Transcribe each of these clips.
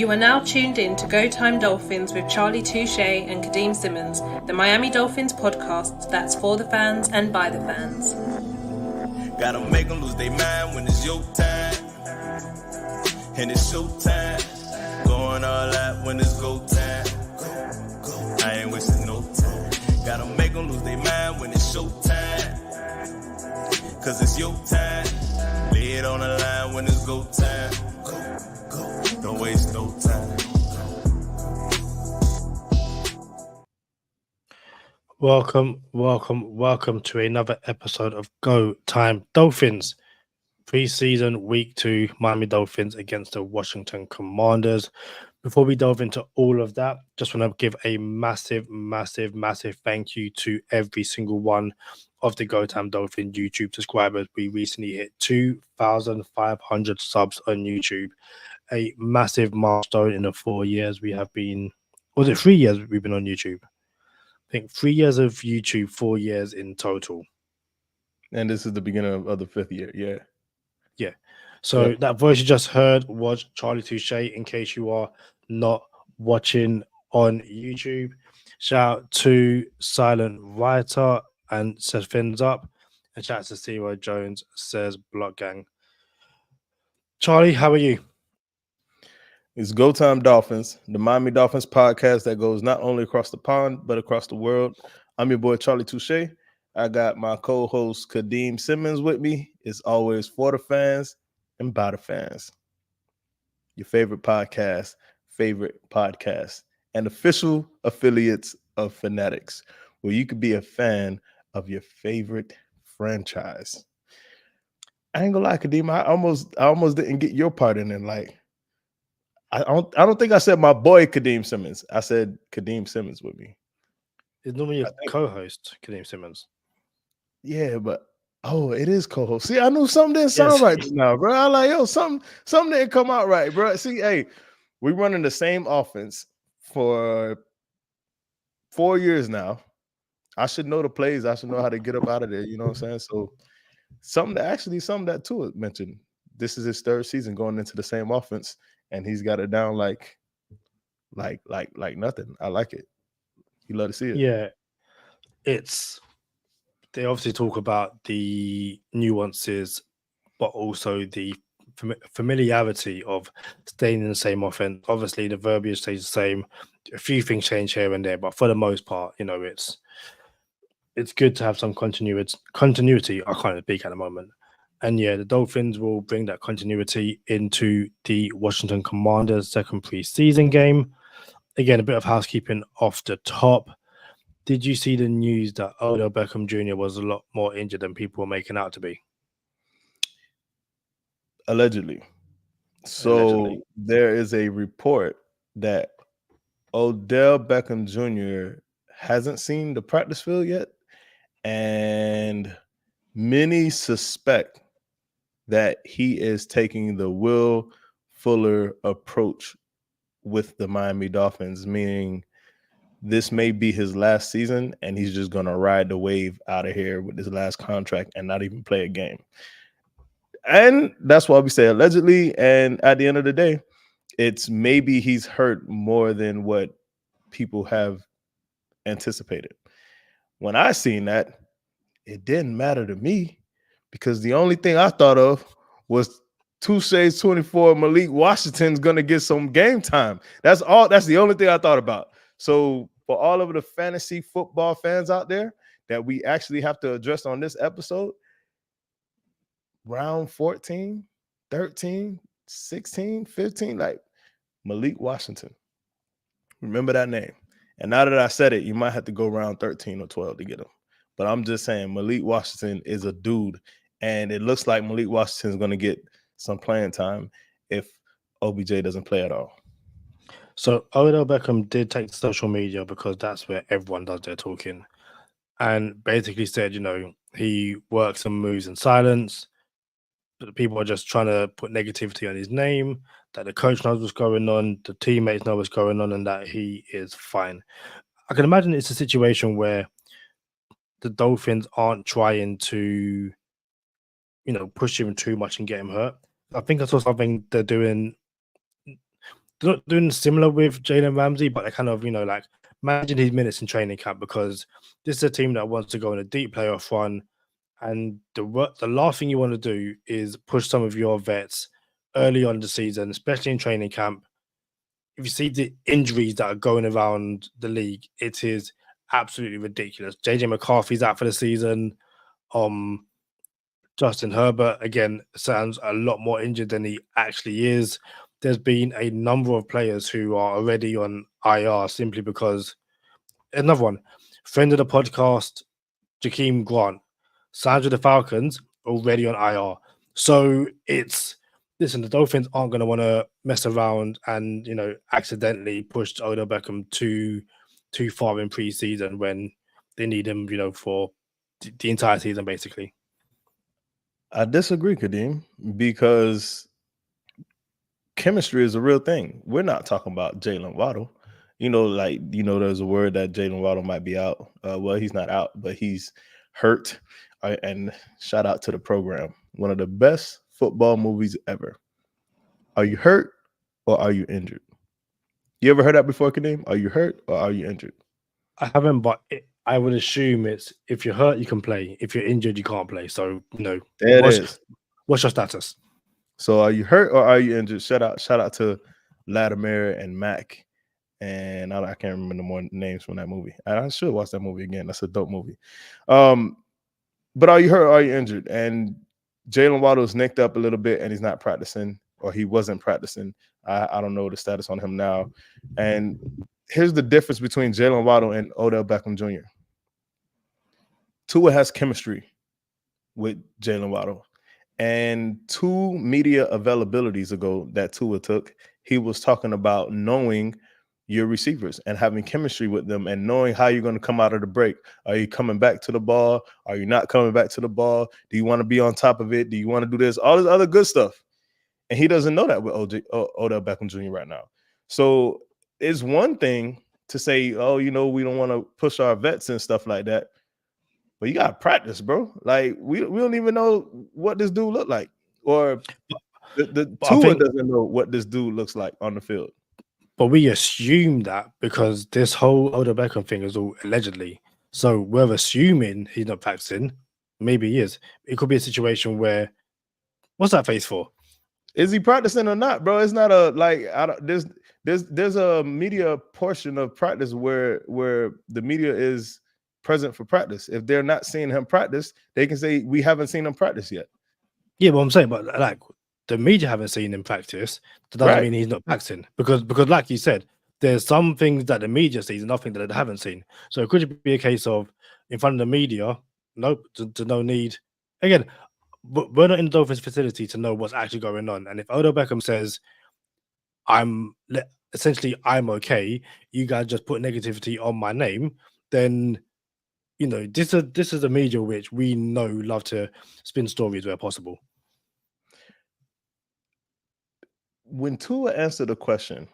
You are now tuned in to Go Time Dolphins with Charlie Touche and Kadeem Simmons, the Miami Dolphins podcast that's for the fans and by the fans. Gotta make them lose their mind when it's your time. And it's show time. Going all out when it's go time. I ain't wasting no time. Gotta make them lose their mind when it's show time. Cause it's your time. Lay it on the line when it's go time. Don't waste no time. Welcome to another episode of Go Time Dolphins. Preseason week 2, Miami Dolphins against the Washington Commanders. Before we delve into all of that, just want to give a massive thank you to every single one of the Go Time Dolphin YouTube subscribers. We recently hit 2,500 subs on YouTube. A massive milestone in the 4 years we have been. Was it 3 years we've been on YouTube? I think 3 years of YouTube, 4 years in total. And this is the beginning of the 5th year. Yeah. So that voice you just heard was Charlie Touche, in case you are not watching on YouTube. Shout out to Silent Writer and says fins up. And shout out to Zero Jones says Block Gang. Charlie, how are you? It's Go Time Dolphins, the Miami Dolphins podcast that goes not only across the pond, but across the world. I'm your boy, Charlie Touche. I got my co-host, Kadeem Simmons, with me. It's always for the fans and by the fans. Your favorite podcast, and official affiliates of Fanatics, where you could be a fan of your favorite franchise. I ain't gonna lie, Kadeem, I almost didn't get your part in it. Like, I don't think I said my boy Kadeem Simmons. I said Kadeem Simmons with me. It's normally your co-host, Kadeem Simmons. Yeah, but it is co-host. See, I knew something didn't sound right just now, bro. I like, something didn't come out right, bro. See, hey, we're running the same offense for 4 years now. I should know the plays. I should know how to get up out of there. You know what I'm saying? So something that Tua mentioned. This is his 3rd season going into the same offense, and he's got it down like nothing. I like it. You love to see it. Yeah, they obviously talk about the nuances, but also the familiarity of staying in the same offense. Obviously, the verbiage stays the same. A few things change here and there, but for the most part, it's good to have some continuity. I can't speak at the moment. And yeah, the Dolphins will bring that continuity into the Washington Commanders' second preseason game. Again, a bit of housekeeping off the top. Did you see the news that Odell Beckham Jr. was a lot more injured than people were making out to be? Allegedly. So there is a report that Odell Beckham Jr. hasn't seen the practice field yet, and many suspect that he is taking the Will Fuller approach with the Miami Dolphins, meaning this may be his last season and he's just going to ride the wave out of here with his last contract and not even play a game. And that's why we say allegedly. And at the end of the day, it's maybe he's hurt more than what people have anticipated. When I seen that, it didn't matter to me because the only thing I thought of was Touche's 24, Malik Washington's going to get some game time. That's all. That's the only thing I thought about. So for all of the fantasy football fans out there that we actually have to address on this episode, round 14, 13, 16, 15, like Malik Washington. Remember that name. And now that I said it, you might have to go round 13 or 12 to get him. But I'm just saying Malik Washington is a dude. And it looks like Malik Washington is going to get some playing time if OBJ doesn't play at all. So Odell Beckham did take to social media because that's where everyone does their talking, and basically said, he works and moves in silence, but people are just trying to put negativity on his name, that the coach knows what's going on, the teammates know what's going on, and that he is fine. I can imagine it's a situation where the Dolphins aren't trying to, push him too much and get him hurt. I think I saw something they're doing. they're not doing similar with Jalen Ramsey, but they're kind of, like managing his minutes in training camp because this is a team that wants to go on a deep playoff run. And the last thing you want to do is push some of your vets early on in the season, especially in training camp. If you see the injuries that are going around the league, it is absolutely ridiculous. JJ McCarthy's out for the season. Justin Herbert, again, sounds a lot more injured than he actually is. There's been a number of players who are already on IR simply because another one, friend of the podcast, Jakeem Grant, signed with the Falcons, already on IR. So listen, the Dolphins aren't going to want to mess around and, accidentally push Odell Beckham too far in preseason when they need him, for the entire season, basically. I disagree, Kadeem, because chemistry is a real thing. We're not talking about Jalen Waddle. There's a word that Jalen Waddle might be out. Well, he's not out, but he's hurt. And shout out to the program. One of the best football movies ever. Are you hurt or are you injured? You ever heard that before, Kadeem? Are you hurt or are you injured? I haven't, but I would assume it's if you're hurt, you can play. If you're injured, you can't play. So, there it is. What's your status? So are you hurt or are you injured? Shout out to Latimer and Mac. And I can't remember more names from that movie. I should watch that movie again. That's a dope movie. But are you hurt or are you injured? And Jalen Waddle's nicked up a little bit and he's not practicing, or he wasn't practicing. I don't know the status on him now. And here's the difference between Jalen Waddle and Odell Beckham Jr. Tua has chemistry with Jalen Waddle. And 2 media availabilities ago that Tua took, he was talking about knowing your receivers and having chemistry with them and knowing how you're going to come out of the break. Are you coming back to the ball? Are you not coming back to the ball? Do you want to be on top of it? Do you want to do this? All this other good stuff. And he doesn't know that with Odell Beckham Jr. right now. So it's one thing to say, oh, we don't want to push our vets and stuff like that. But you got to practice, bro. Like, we don't even know what this dude look like. Or the Tua doesn't know what this dude looks like on the field. But we assume that because this whole Odell Beckham thing is all allegedly. So we're assuming he's not practicing. Maybe he is. It could be a situation where, what's that face for? Is he practicing or not, bro? It's not there's a media portion of practice where the media is present for practice. If they're not seeing him practice, they can say we haven't seen him practice yet. Yeah, but I'm saying, but like the media haven't seen him practice. That doesn't mean he's not practicing because like you said, there's some things that the media sees and nothing that they haven't seen. So it could be a case of in front of the media, nope, to no need. Again, but we're not in the Dolphins facility to know what's actually going on. And if Odell Beckham says, I'm okay, you guys just put negativity on my name, then this is a media which we know love to spin stories where possible. When Tua answered the question,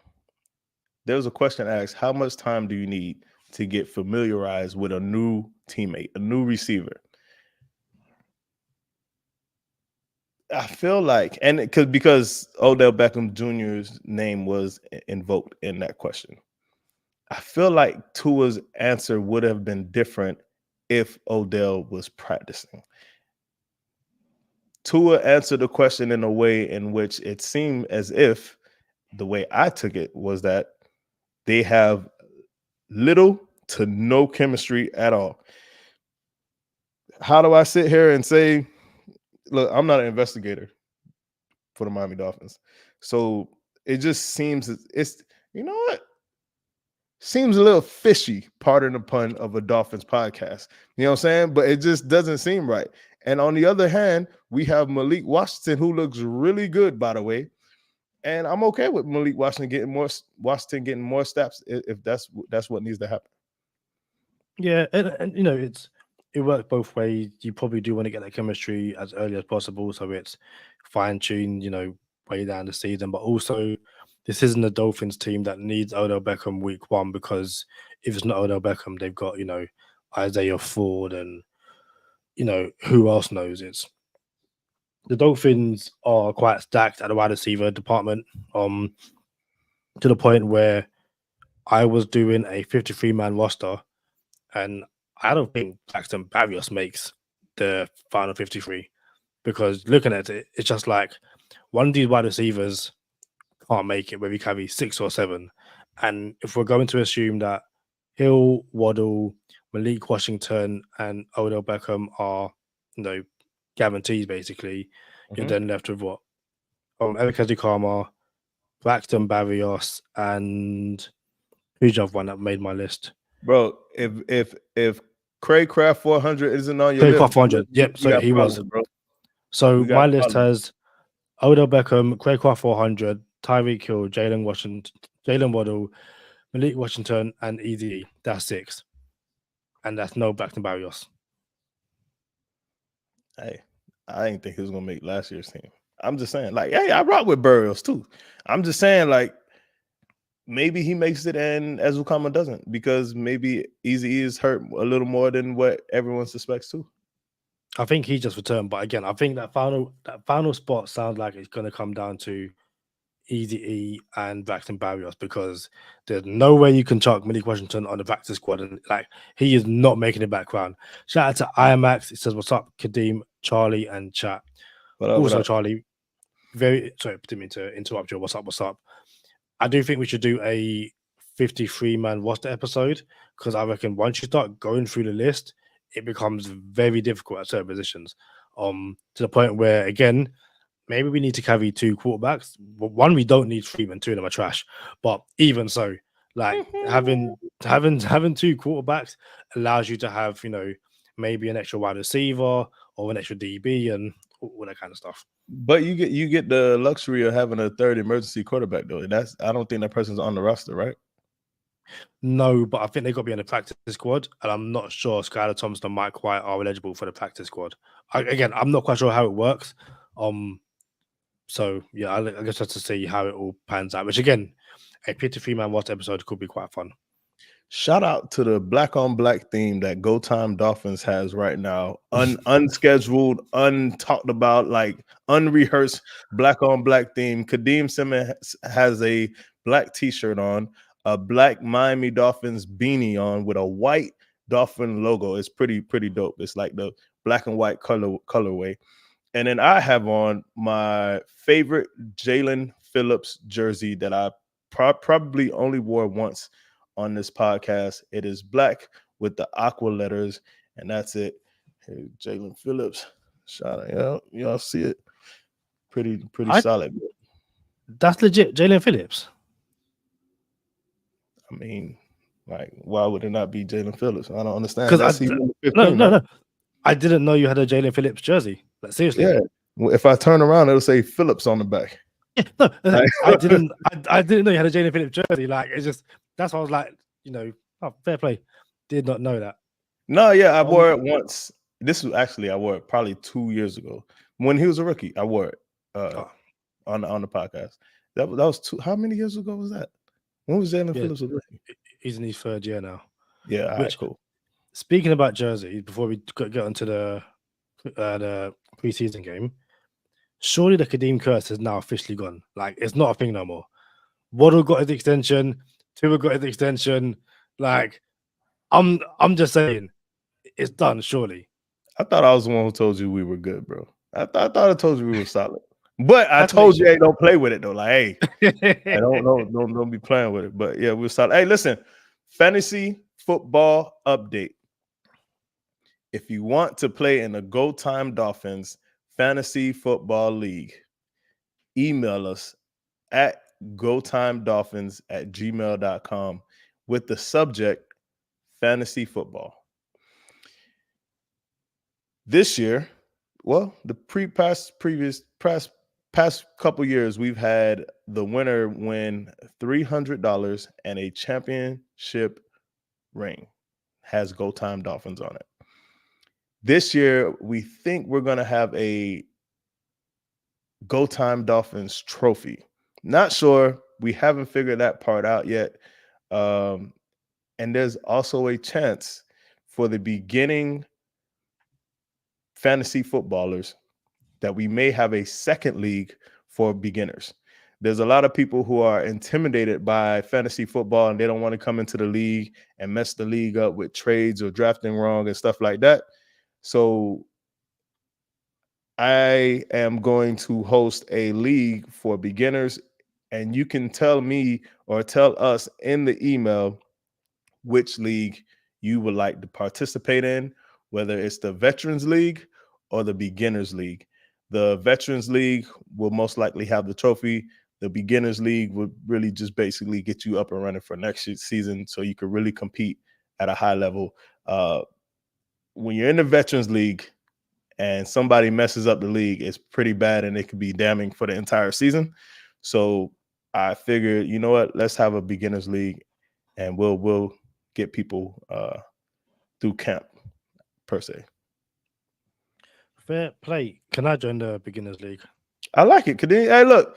there was a question asked, how much time do you need to get familiarized with a new teammate, a new receiver? I feel like, and because Odell Beckham Jr.'s name was invoked in that question, I feel like Tua's answer would have been different if Odell was practicing. Tua answered the question in a way in which it seemed as if the way I took it was that they have little to no chemistry at all. How do I sit here and say, look, I'm not an investigator for the Miami Dolphins. So it just seems it's, seems a little fishy, pardon the pun, of a Dolphins podcast. You know what I'm saying? But it just doesn't seem right. And on the other hand, we have Malik Washington, who looks really good, by the way. And I'm okay with Malik Washington getting more snaps if that's what needs to happen. Yeah, and it works both ways. You probably do want to get that chemistry as early as possible, so it's fine-tuned, way down the season. But also, this isn't a Dolphins team that needs Odell Beckham week 1, because if it's not Odell Beckham, they've got, Isaiah Ford and, who else knows. The Dolphins are quite stacked at the wide receiver department. to the point where I was doing a 53-man roster, and I don't think Braxton Barrios makes the final 53 because looking at it, it's just like one of these wide receivers can't make it whether you carry 6 or 7. And if we're going to assume that Hill, Waddle, Malik Washington, and Odell Beckham are, guarantees basically, you're then left with what? Eric Ezekama, Braxton Barrios, and who's the other one that made my list? Bro, if Craig Craft 400 isn't on your Craig list, Craft 400. Yep, so he was. Bro. So my list has Odell Beckham, Craig Craft 400, Tyreek Hill, Jalen Washington, Jalen Waddle, Malik Washington, and EDE. That's 6. And that's no Braxton Barrios. Hey, I didn't think he was gonna make last year's team. I'm just saying, like, hey, I rock with Barrios too. I'm just saying, like, maybe he makes it and Ezukama doesn't, because maybe Eazy is hurt a little more than what everyone suspects too. I think he just returned, but again, I think that final spot sounds like it's going to come down to EDE and Braxton Barrios, because there's no way you can chuck Malik Washington on the practice squad, and like he is not making it background. Shout out to IMAX. It says, "What's up, Kadeem, Charlie, and chat." Also, Charlie, sorry, didn't mean to interrupt you. What's up? What's up? I do think we should do a 53-man roster episode, because I reckon once you start going through the list, it becomes very difficult at certain positions. To the point where, again, maybe we need to carry 2 quarterbacks. One, we don't need 3, and 2 of them are trash. But even so, like having 2 quarterbacks allows you to have, maybe an extra wide receiver or an extra DB and all that kind of stuff. But you get the luxury of having a third emergency quarterback though. I don't think that person's on the roster, right? No, but I think they got to be on the practice squad, and I'm not sure Skylar Thompson and Mike White are eligible for the practice squad. Again, I'm not quite sure how it works. So yeah, I guess just to see how it all pans out. Which again, a 53-man roster episode could be quite fun. Shout out to the black on black theme that Go Time Dolphins has right now. Unscheduled, untalked about, like unrehearsed black on black theme. Kadeem Simmons has a black t-shirt on, a black Miami Dolphins beanie on with a white Dolphin logo. It's pretty dope. It's like the black and white colorway. And then I have on my favorite Jalen Phillips jersey that I probably only wore once on this podcast. It is black with the aqua letters, and that's it. Hey, Jalen Phillips, shout out. Y'all see it? Pretty solid. That's legit, Jalen Phillips. I mean, like, why would it not be Jalen Phillips? I don't understand. No. I didn't know you had a Jalen Phillips jersey. Like, seriously. Yeah. Well, if I turn around, it'll say Phillips on the back. Yeah, no, I didn't know you had a Jalen Phillips jersey. Like, it's just, that's why I was like, fair play. Did not know that. No, yeah, I wore it once. I wore it probably 2 years ago when he was a rookie. I wore it on the podcast. That was how many years ago was that? When was Jalen Phillips a rookie? He's in his 3rd year now. Yeah, all right, cool. Speaking about jerseys, before we get onto the preseason game, surely the Kadeem curse is now officially gone. Like, it's not a thing no more. Waddle got his extension. Tua got his extension. Like, I'm just saying, it's done. Surely. I thought I was the one who told you we were good, bro. I thought I told you we were solid. But I told you, hey, don't play with it though. Like, hey, don't be playing with it. But yeah, we're solid. Hey, listen, fantasy football update. If you want to play in the Go Time Dolphins Fantasy Football League, email us at gotimedolphins@gmail.com with the subject fantasy football. This year, well, the past couple years, we've had the winner win $300 and a championship ring. Has Go Time Dolphins on it. This year, we think we're going to have a Go Time Dolphins trophy. Not sure. We haven't figured that part out yet. And there's also a chance for the beginning fantasy footballers that we may have a second league for beginners. there's a lot of people who are intimidated by fantasy football and they don't want to come into the league and mess the league up with trades or drafting wrong and stuff like that. So I am going to host a league for beginners, and you can tell me or tell us in the email which league you would like to participate in, whether it's the Veterans League or the Beginners League. The Veterans League will most likely have the trophy. The Beginners League would really just basically get you up and running for next season so you could really compete at a high level. When you're in the Veterans League and somebody messes up the league, it's pretty bad and it could be damning for the entire season. So I figured, you know what, let's have a Beginners League and we'll get people through camp per se. Fair play. Can I join the Beginners League? I like it. Hey, look,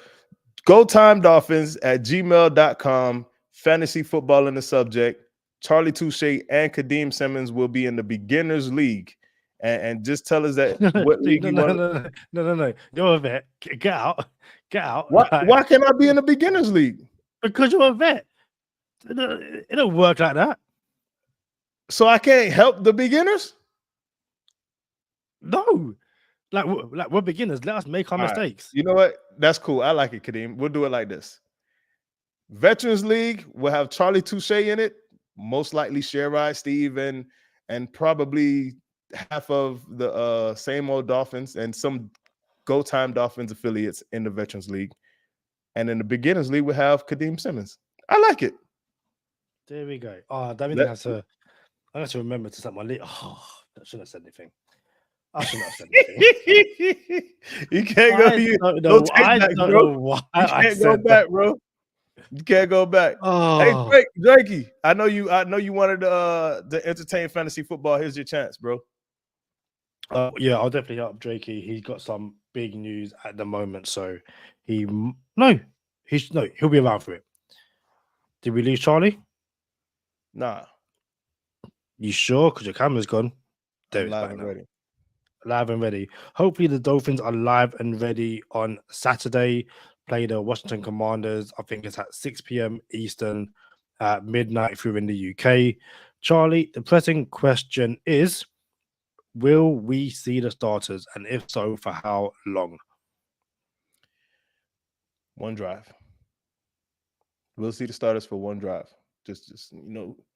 gotimedolphins@gmail.com. Fantasy football in the subject. Charlie Touche and Kadeem Simmons will be in the Beginners League. And just tell us that what league you want. No. You're a vet. Get out. Get out. Why can't I be in the Beginners League? Because you're a vet. It don't work like that. So I can't help the beginners? No. Like we're beginners. Let us make our mistakes. You know what? That's cool. I like it, Kadeem. We'll do it like this. Veterans League will have Charlie Touche in it, most likely Sherrod, Steve, and probably half of the same old Dolphins and some Go Time Dolphins affiliates in the Veterans League. And in the Beginners League, we'll have Kadeem Simmons. I like it. There we go. Oh, that means I have to remember to set my league. Oh, I shouldn't have said anything. I shouldn't have said anything. You can't go. I don't know why. You can't go back, bro. You can't go back. Oh. Hey, Drakey, I know you wanted to entertain fantasy football. Here's your chance, bro. Yeah, I'll definitely help Drakey. He's got some big news at the moment, so he'll be around for it. Did we lose Charlie? Nah. You sure? Because your camera's gone. There it's live and ready. Live and ready. Hopefully the Dolphins are live and ready on Saturday. Play the Washington Commanders. I think it's at 6 p.m. Eastern at midnight if you're in the UK. Charlie, the pressing question is, will we see the starters? And if so, for how long? One drive. We'll see the starters for one drive. Just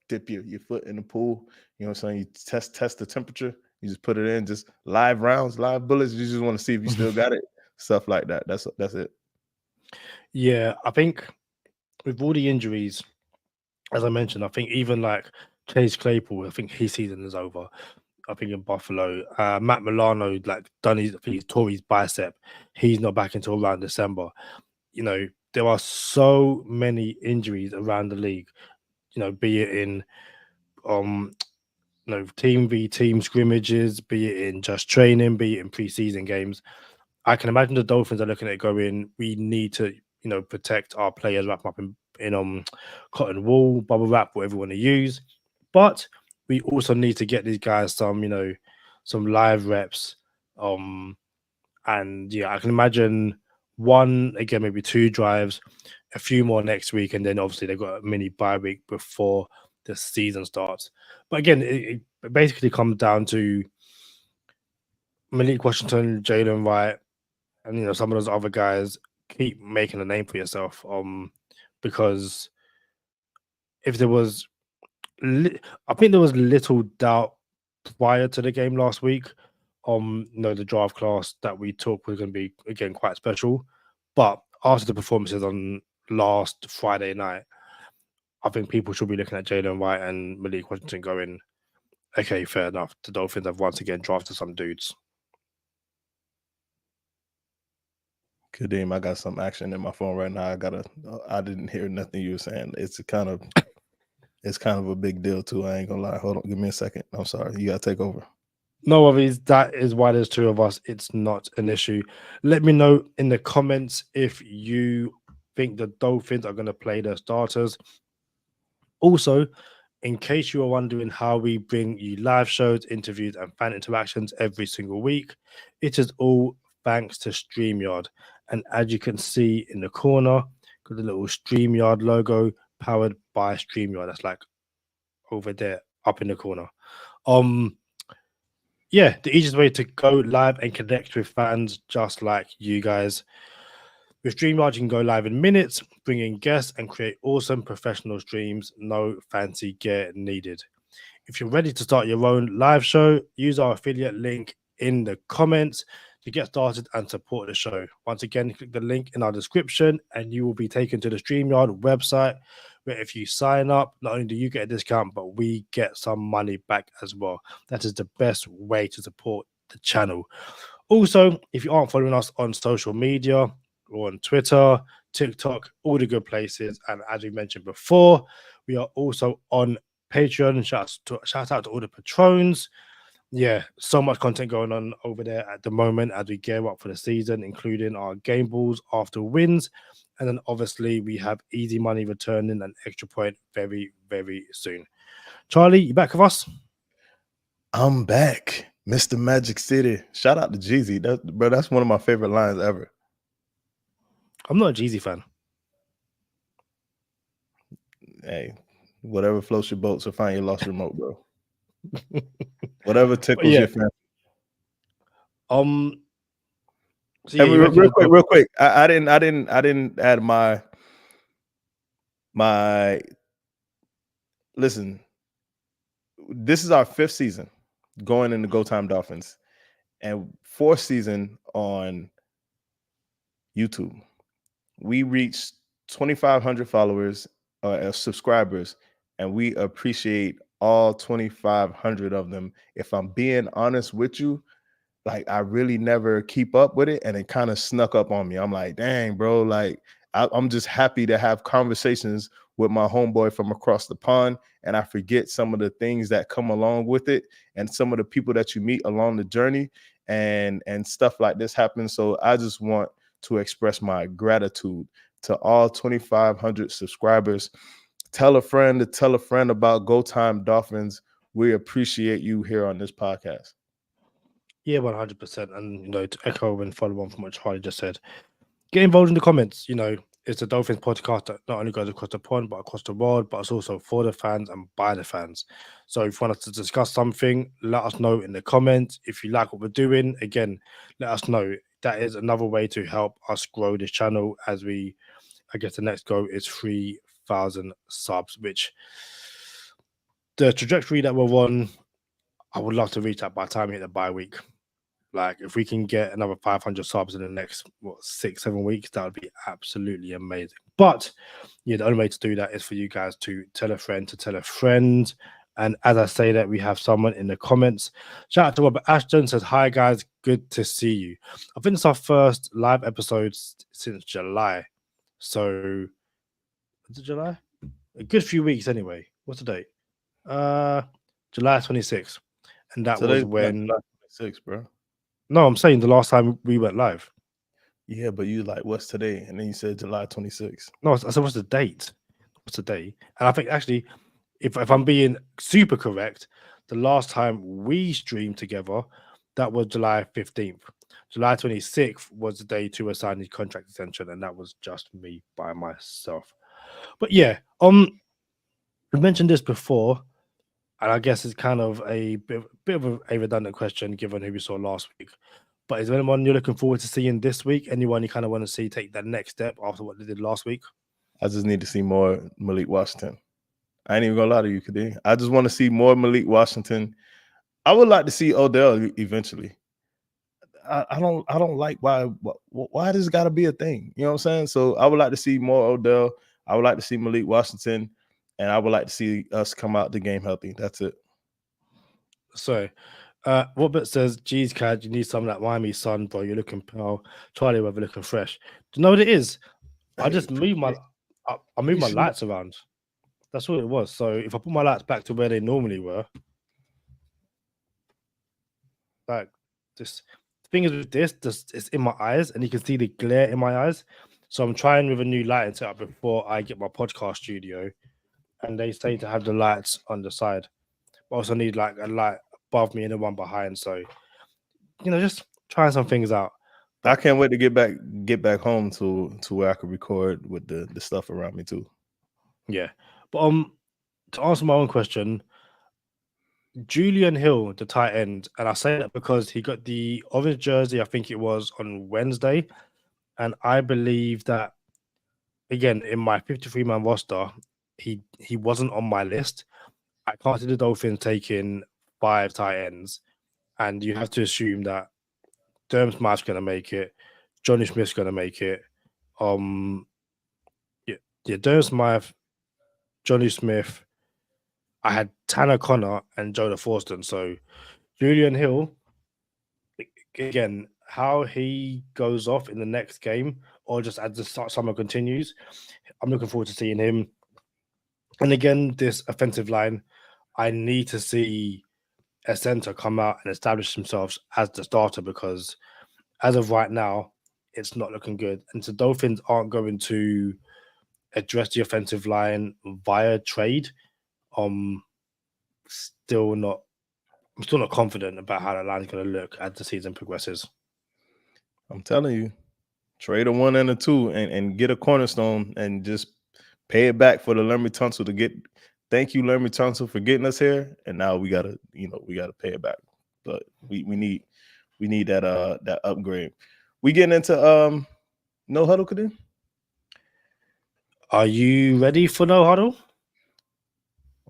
dip your foot in the pool. You know what I'm saying? You test the temperature. You just put it in. Just live rounds, live bullets. You just want to see if you still got it. Stuff like that. That's it. Yeah, I think with all the injuries, as I mentioned, I think even like Chase Claypool, I think his season is over. I think in Buffalo, Matt Milano he tore his bicep. He's not back until around December. There are so many injuries around the league. Be it in team v team scrimmages, be it in just training, be it in preseason games. I can imagine the Dolphins are looking at going, we need to, protect our players, wrap them up in cotton wool, bubble wrap, whatever you want to use. But we also need to get these guys some live reps. And yeah, I can imagine one, again, maybe two drives, a few more next week, and then obviously they've got a mini bye week before the season starts. But again, it basically comes down to Malik Washington, Jalen Wright, and some of those other guys. Keep making a name for yourself. Because if there was, I think there was little doubt prior to the game last week. The draft class that we took was going to be again quite special, but after the performances on last Friday night, I think people should be looking at Jalen Wright and Malik Washington going, okay, fair enough. The Dolphins have once again drafted some dudes. Kadeem, I got some action in my phone right now. I didn't hear nothing you were saying. It's kind of a big deal too. I ain't gonna lie. Hold on, give me a second. I'm sorry. You gotta take over. No worries. That is why there's two of us. It's not an issue. Let me know in the comments if you think the Dolphins are going to play their starters. Also, in case you are wondering how we bring you live shows, interviews, and fan interactions every single week, it is all thanks to StreamYard. And as you can see in the corner, got the little StreamYard logo powered by StreamYard. That's like over there up in the corner. Yeah, the easiest way to go live and connect with fans just like you guys. With StreamYard, you can go live in minutes, bring in guests, and create awesome professional streams. No fancy gear needed. If you're ready to start your own live show, use our affiliate link in the comments to get started and support the show. Once again, click the link in our description and you will be taken to the StreamYard website, where if you sign up, not only do you get a discount, but we get some money back as well. That is the best way to support the channel. Also, if you aren't following us on social media or on Twitter, TikTok, all the good places, and as we mentioned before, we are also on Patreon. Shout out to all the patrons. Yeah, so much content going on over there at the moment as we gear up for the season, including our game balls after wins. And then obviously we have easy money returning an extra point very, very soon. Charlie, you back with us? I'm back, Mr. Magic City. Shout out to Jeezy. That's one of my favorite lines ever. I'm not a Jeezy fan. Hey, whatever floats your boat, so find your lost remote, bro. Whatever tickles your fancy. So yeah, real quick. I didn't add my. Listen, this is our 5th season going into Go Time Dolphins, and 4th season on YouTube. We reached 2,500 followers, subscribers, and we appreciate all 2,500 of them. If I'm being honest with you, like I really never keep up with it, and it kind of snuck up on me. I'm like, dang, bro, like I'm just happy to have conversations with my homeboy from across the pond, and I forget some of the things that come along with it and some of the people that you meet along the journey, and stuff like this happens. So I just want to express my gratitude to all 2,500 subscribers. Tell a friend to tell a friend about Go Time Dolphins. We appreciate you here on this podcast. Yeah, 100%. And, to echo and follow on from what Charlie just said, get involved in the comments. It's a Dolphins podcast that not only goes across the pond, but across the world, but it's also for the fans and by the fans. So if you want us to discuss something, let us know in the comments. If you like what we're doing, again, let us know. That is another way to help us grow this channel as I guess the next goal is 3,000 subs, which the trajectory that we're on, I would love to reach that by the time we hit the bye week. Like, if we can get another 500 subs in the next 6-7 weeks, that would be absolutely amazing. But yeah, the only way to do that is for you guys to tell a friend to tell a friend. And as I say that, we have someone in the comments. Shout out to Robert Ashton, says, hi guys, good to see you. I think it's our first live episode since July. So is it July? A good few weeks anyway. What's the date? July 26th. And that was when July 26th, bro. No, I'm saying the last time we went live. Yeah, but you like, what's today? And then you said July 26th. No, I said, what's the date? What's the day? And I think actually, if I'm being super correct, the last time we streamed together, that was July 15th. July 26th was the day to assign the contract extension, and that was just me by myself. But yeah, we mentioned this before, and I guess it's kind of a bit of a redundant question given who we saw last week. But is there anyone you're looking forward to seeing this week? Anyone you kind of want to see take that next step after what they did last week? I just need to see more Malik Washington. I ain't even gonna lie to you, Kadeem. I just want to see more Malik Washington. I would like to see Odell eventually. I don't like why this got to be a thing. You know what I'm saying? So I would like to see more Odell. I would like to see Malik Washington. And I would like to see us come out the game healthy. That's it. So, Robert says, geez, Cad, you need some of that Miami sun, bro. You're looking pale. Charlie Weather looking fresh. Do you know what it is? I just moved my lights around. That's what it was. So if I put my lights back to where they normally were, like this, the thing is with this, it's in my eyes, and you can see the glare in my eyes. So I'm trying with a new lighting setup before I get my podcast studio. And they say to have the lights on the side. But also need like a light above me and the one behind. So, just trying some things out. I can't wait to get back home to where I could record with the stuff around me too. Yeah, but to answer my own question, Julian Hill, the tight end, and I say that because he got the orange jersey, I think it was on Wednesday, and I believe that again in my 53-man roster, he wasn't on my list. I can't see the Dolphins taking 5 tight ends, and you have to assume that Durham Smythe's going to make it, Johnny Smith's going to make it. Yeah, Durham Smythe, Johnny Smith. I had Tanner Connor and Jonah Forston. So Julian Hill, again, how he goes off in the next game or just as the summer continues, I'm looking forward to seeing him. And again, this offensive line, I need to see a center come out and establish themselves as the starter because as of right now, it's not looking good. And the Dolphins aren't going to address the offensive line via trade. I'm still not confident about how the line's going to look as the season progresses. I'm telling you, trade a 1 and a 2 and get a cornerstone and just pay it back for the Laramie Tunsil to get. Thank you, Laramie Tunsil, for getting us here. And now we gotta pay it back. But we need that upgrade. We getting into no huddle, Kadeem? Are you ready for no huddle?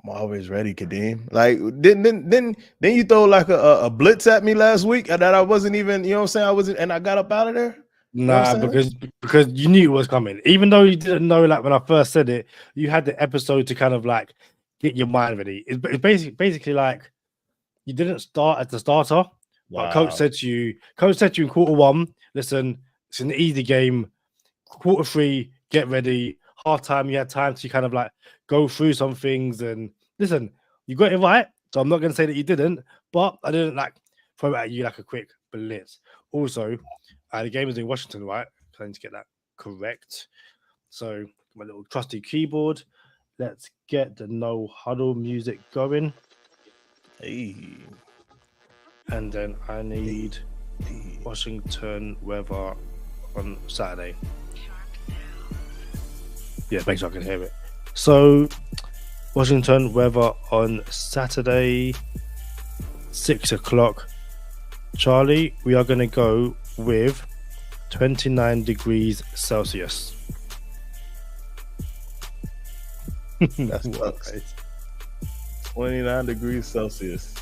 I'm always ready, Kadeem. Like, then you throw like a blitz at me last week that I wasn't even, you know what I'm saying? I wasn't, and I got up out of there. Nah, because you knew it was coming. Even though you didn't know, like when I first said it, you had the episode to kind of like get your mind ready. It's basically like you didn't start as the starter. Wow. But coach said to you in quarter 1, listen, it's an easy game. Quarter 3, get ready. Halftime, you had time to kind of like go through some things and listen, you got it right. So I'm not going to say that you didn't, but I didn't like throw it at you like a quick blitz. Also, the game is in Washington, right? So I need to get that correct. So my little trusty keyboard. Let's get the no huddle music going. Hey. And then I need Washington weather on Saturday. Yeah, make sure I can hear it. So, Washington weather on Saturday, 6 o'clock. Charlie, we are going to go with 29 degrees Celsius. That sucks. 29 degrees Celsius.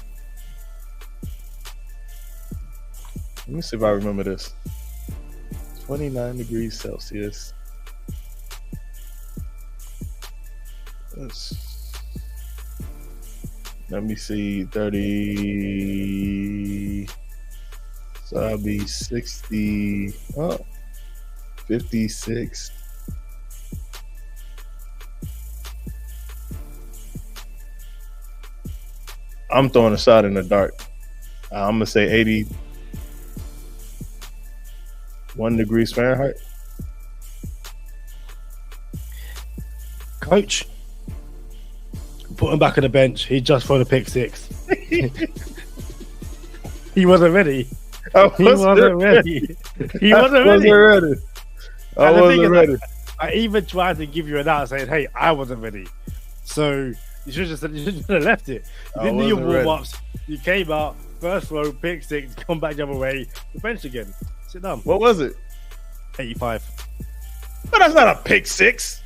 Let me see if I remember this. 29 degrees Celsius. Let me see, 30. So that'll be 60. 56. I'm throwing a shot in the dark. I'm gonna say 81 degrees Fahrenheit. Coach, put him back on the bench. He just thrown a pick 6. He wasn't ready. He wasn't ready. I wasn't ready. I even tried to give you an out saying, hey, I wasn't ready. So you should have left it. You didn't do your warm-ups. You came out, first row, pick 6, come back the other way, the bench again. Sit down. What was it? 85. But that's not a pick 6.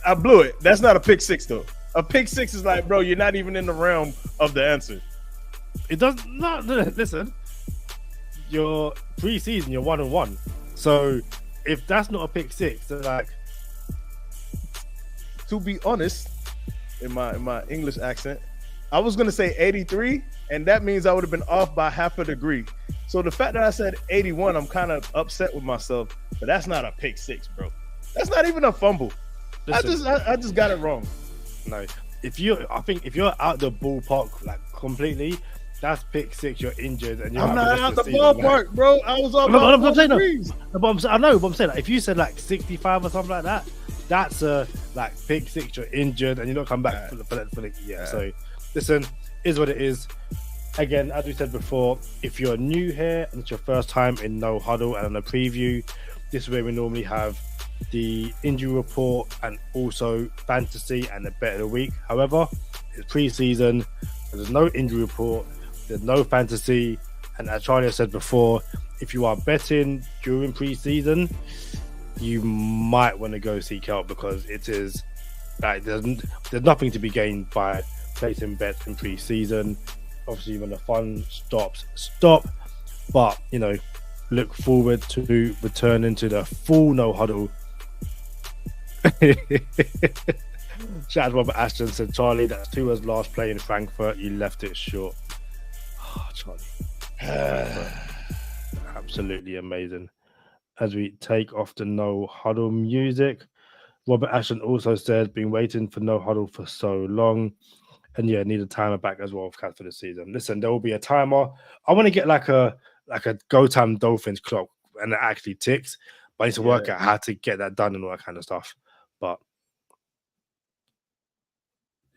I blew it. That's not a pick 6 though. A pick 6 is like, bro, you're not even in the realm of the answer. It does not. Listen, you're preseason, you're 1-1. So if that's not a pick 6, then like, to be honest, in my English accent, I was gonna say 83, and that means I would have been off by half a degree. So the fact that I said 81, I'm kind of upset with myself. But that's not a pick 6, bro. That's not even a fumble. Listen, I just got it wrong. No, if you're out the ballpark like completely, that's pick 6. You're injured, and I'm not out the ballpark, bro. I was off by 4 degrees. I know, but I'm saying like, if you said like 65 or something like that, that's a like pick 6. You're injured, and you're not come back for the yeah. So listen, is what it is. again, as we said before, if you're new here and it's your first time in No Huddle and on a preview, this is where we normally have the injury report and also fantasy and the bet of the week. However, it's preseason, there's no injury report, there's no fantasy, and as Charlie said before, if you are betting during preseason, you might want to go seek help because it is like there's nothing to be gained by placing bets in preseason. Obviously, when the fun stops, stop. But look forward to returning to the full No Huddle. Shout out to Robert Ashton said, Charlie, that's Tua's last play in Frankfurt. You left it short. Oh, Charlie. Absolutely amazing. As we take off the No Huddle music, Robert Ashton also said, been waiting for No Huddle for so long. And yeah, need a timer back as well for the season. Listen, there will be a timer. I want to get like a Go Time Dolphins clock and it actually ticks. But I need to work out how to get that done and all that kind of stuff. But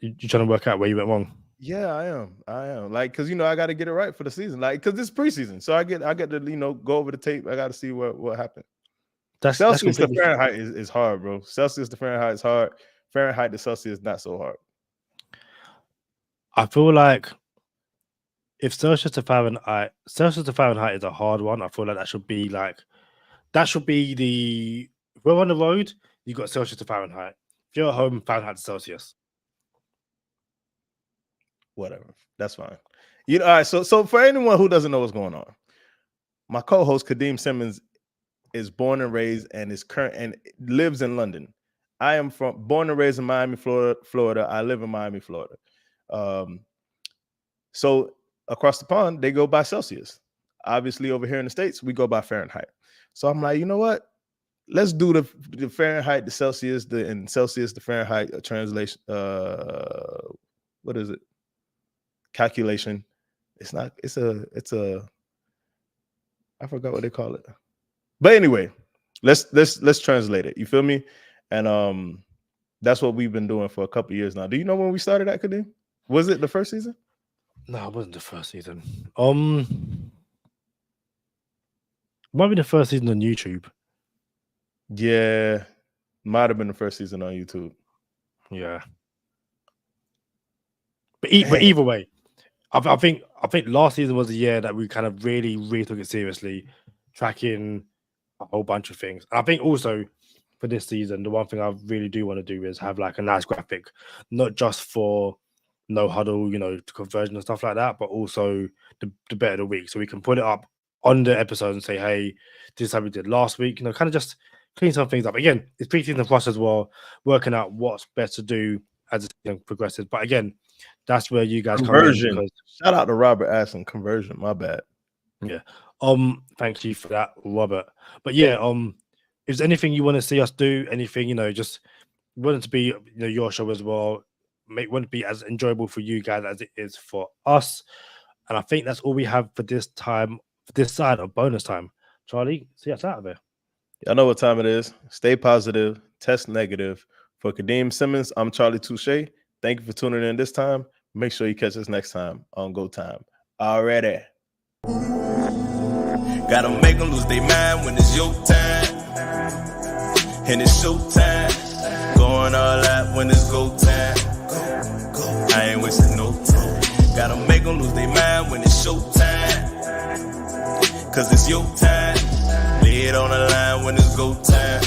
you're trying to work out where you went wrong. Yeah, I am. Like, because I got to get it right for the season. Like, because it's preseason, so I get to go over the tape. I got to see what happened. Celsius to Fahrenheit is hard, bro. Celsius to Fahrenheit is hard. Fahrenheit to Celsius not so hard. I feel like if Celsius to Fahrenheit is a hard one. I feel like that should be the if we're on the road, you got Celsius to Fahrenheit. If you're at home, Fahrenheit to Celsius. Whatever, that's fine. All right. So for anyone who doesn't know what's going on, my co-host Kadeem Simmons is born and raised and is current and lives in London. I am born and raised in Miami, Florida. I live in Miami, Florida. So across the pond, they go by Celsius. Obviously, over here in the States, we go by Fahrenheit. So I'm like, you know what? Let's do the Fahrenheit to Celsius, and Celsius to Fahrenheit translation. What is it? Calculation. It's not. It's a. I forgot what they call it. But anyway, let's translate it. You feel me? And that's what we've been doing for a couple of years now. Do you know when we started that, Kadeem? Was it the first season? No, it wasn't the first season. Might be the first season on YouTube. Yeah, might have been the first season on YouTube. Yeah, but either way, I think last season was the year that we kind of really took it seriously, tracking a whole bunch of things. I think also for this season, the one thing I really do want to do is have like a nice graphic, not just for No Huddle, conversion and stuff like that, but also the bet of the week, so we can put it up on the episode and say, hey, this is how we did last week. Kind of just clean some things up. Again, it's preseason for us as well, working out what's best to do as the season progresses. But again, that's where you guys conversion. come in. Shout out to Robert asking conversion. My bad. Yeah. Thank you for that, Robert. But yeah, if there's anything you want to see us do, anything, just want it to be your show as well. Want it to be as enjoyable for you guys as it is for us. And I think that's all we have for this time, for this side of bonus time. Charlie, see us out of here. I know what time it is. Stay positive, test negative. For Kadeem Simmons, I'm Charlie Touche. Thank you for tuning in this time. Make sure you catch us next time on Go Time. Already. Gotta make them lose their mind when it's your time. And it's show time. Going all out when it's go time. I ain't wasting no time. Gotta make them lose their mind when it's show time. Cause it's your time. Lay it on the line when it's go time.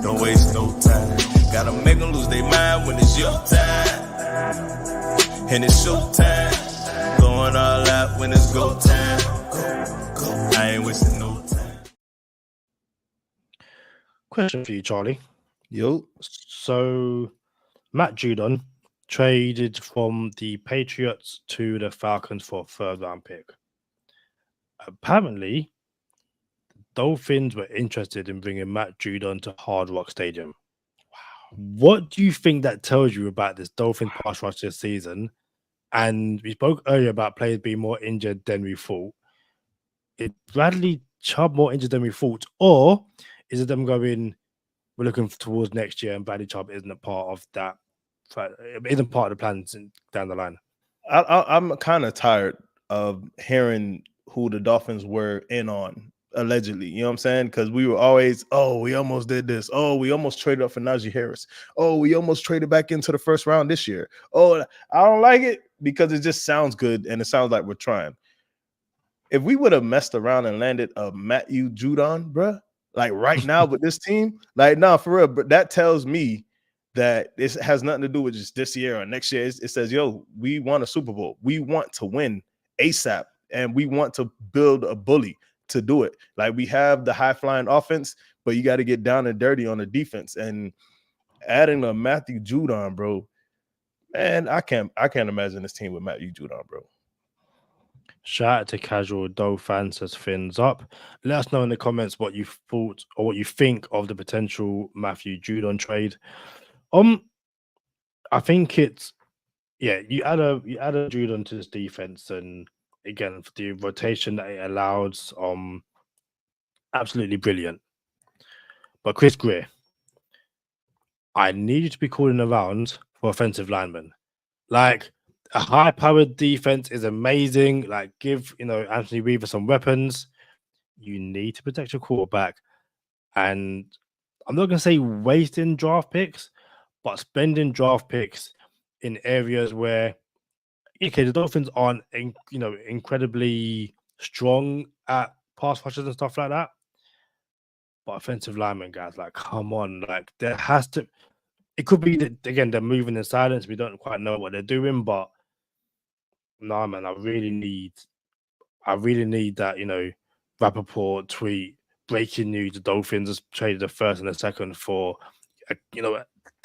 Don't waste no time. Gotta make them lose their mind when it's your time. And it's show time. Going all out when it's go time. I ain't wasting no time. Question for you, Charlie. Yo. So, Matt Judon traded from the Patriots to the Falcons for a third-round pick. Apparently, the Dolphins were interested in bringing Matt Judon to Hard Rock Stadium. Wow. What do you think that tells you about this Dolphin pass rush this season? And we spoke earlier about players being more injured than we thought. Is Bradley Chubb more injured than we thought? Or is it them going, we're looking towards next year and Bradley Chubb isn't a part of that, isn't part of the plans down the line? I'm kind of tired of hearing who the Dolphins were in on allegedly. You know what I'm saying? Because we were always, oh, we almost did this. Oh, we almost traded up for Najee Harris. Oh, we almost traded back into the first round this year. Oh, I don't like it because it just sounds good and it sounds like we're trying. If we would have messed around and landed a Matthew Judon, bruh, like right now with this team, like, no, for real, but that tells me that this has nothing to do with just this year or next year. It says, yo, we want a Super Bowl. We want to win ASAP, and we want to build a bully to do it. Like, we have the high-flying offense, but you got to get down and dirty on the defense. And adding a Matthew Judon, bro, man, I can't imagine this team with Matthew Judon, bro. Shout out to Casual Doe fans as fins up. Let us know in the comments what you thought or what you think of the potential Matthew Judon trade. I think it's you add a Judon to this defense, and again for the rotation that it allows, absolutely brilliant. But Chris Greer, I need you to be calling around for offensive linemen. Like, a high-powered defense is amazing. Like, give Anthony Weaver some weapons. You need to protect your quarterback, and I'm not going to say wasting draft picks, but spending draft picks in areas where, okay, the Dolphins aren't incredibly strong at pass rushes and stuff like that. But offensive linemen, guys, like, come on, like, there has to. It could be that, again, they're moving in silence. We don't quite know what they're doing, but no, man, I really need that, Rappaport tweet, breaking news: the Dolphins has traded the first and the second for,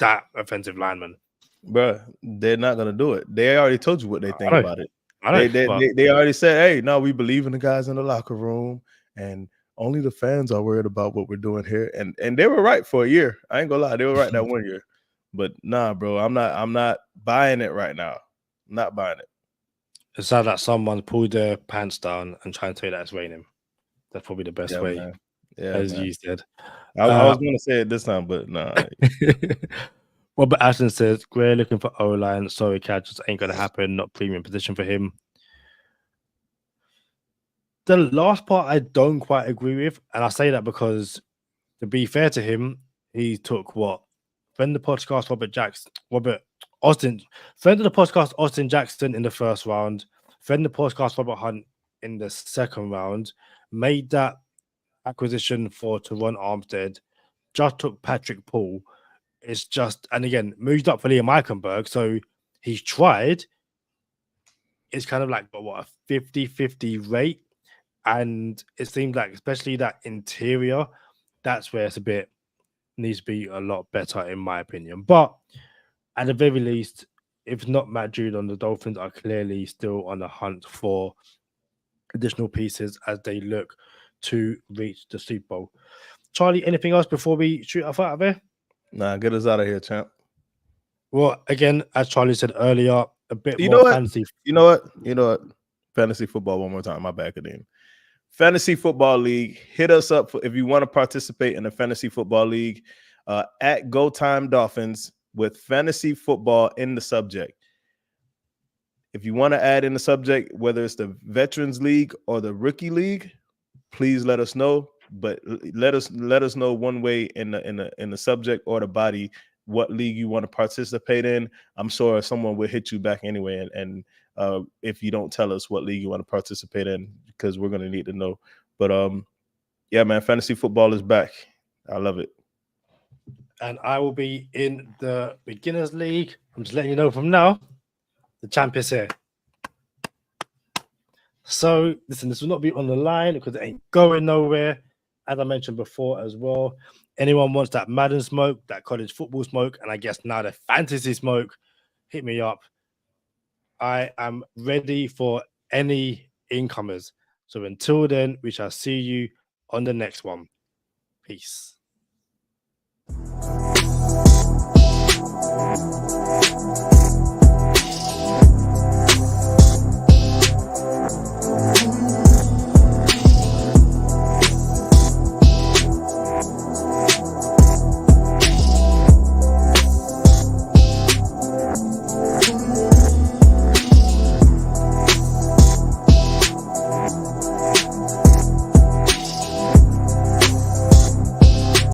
that offensive lineman. Bro, they're not gonna do it. They already told you what they think about it. I They already said, hey, no, we believe in the guys in the locker room, and only the fans are worried about what we're doing here. And they were right for a year. I ain't gonna lie, they were right that 1 year. But nah, bro, I'm not buying it right now. I'm not buying it. It's sad that someone pulled their pants down and trying to say that it's raining. That's probably the best way. Man. Yeah, as man. you said. I was gonna say it this time, but nah. Robert Ashton says, Gray looking for O-line. Sorry, Cat, just ain't gonna happen. Not premium position for him. The last part I don't quite agree with, and I say that because, to be fair to him, he took what? Friend of the podcast, Austin Jackson in the first round, friend of the podcast, Robert Hunt in the second round, made that acquisition for Teron Armstead, just took Patrick Paul. It's just, and again, moved up for Liam Eichenberg. So he's tried. It's kind of like, what, a 50-50 rate. And it seems like, especially that interior, that's where it's needs to be a lot better, in my opinion. But at the very least, if not Matt Judon, the Dolphins are clearly still on the hunt for additional pieces as they look to reach the Super Bowl. Charlie, anything else before we shoot off out of here? Nah, get us out of here, champ. Well, again, as Charlie said earlier, a bit more fantasy. You know what? Fantasy football one more time. My bad, Kadeem. Fantasy Football League. Hit us up if you want to participate in the Fantasy Football League at gotimedolphins with fantasy football in the subject. If you want to add in the subject, whether it's the Veterans League or the Rookie League, please let us know. But let us know one way in the subject or the body what league you want to participate in. I'm sure someone will hit you back anyway, and if you don't tell us what league you want to participate in, because we're going to need to know. But yeah, man, fantasy football is back. I love it. And I will be in the Beginners League. I'm just letting you know from now, the champ is here. So listen, this will not be on the line because it ain't going nowhere. As I mentioned before as well, anyone wants that Madden smoke, that college football smoke, and I guess now the fantasy smoke, hit me up. I am ready for any incomers. So until then, we shall see you on the next one. Peace.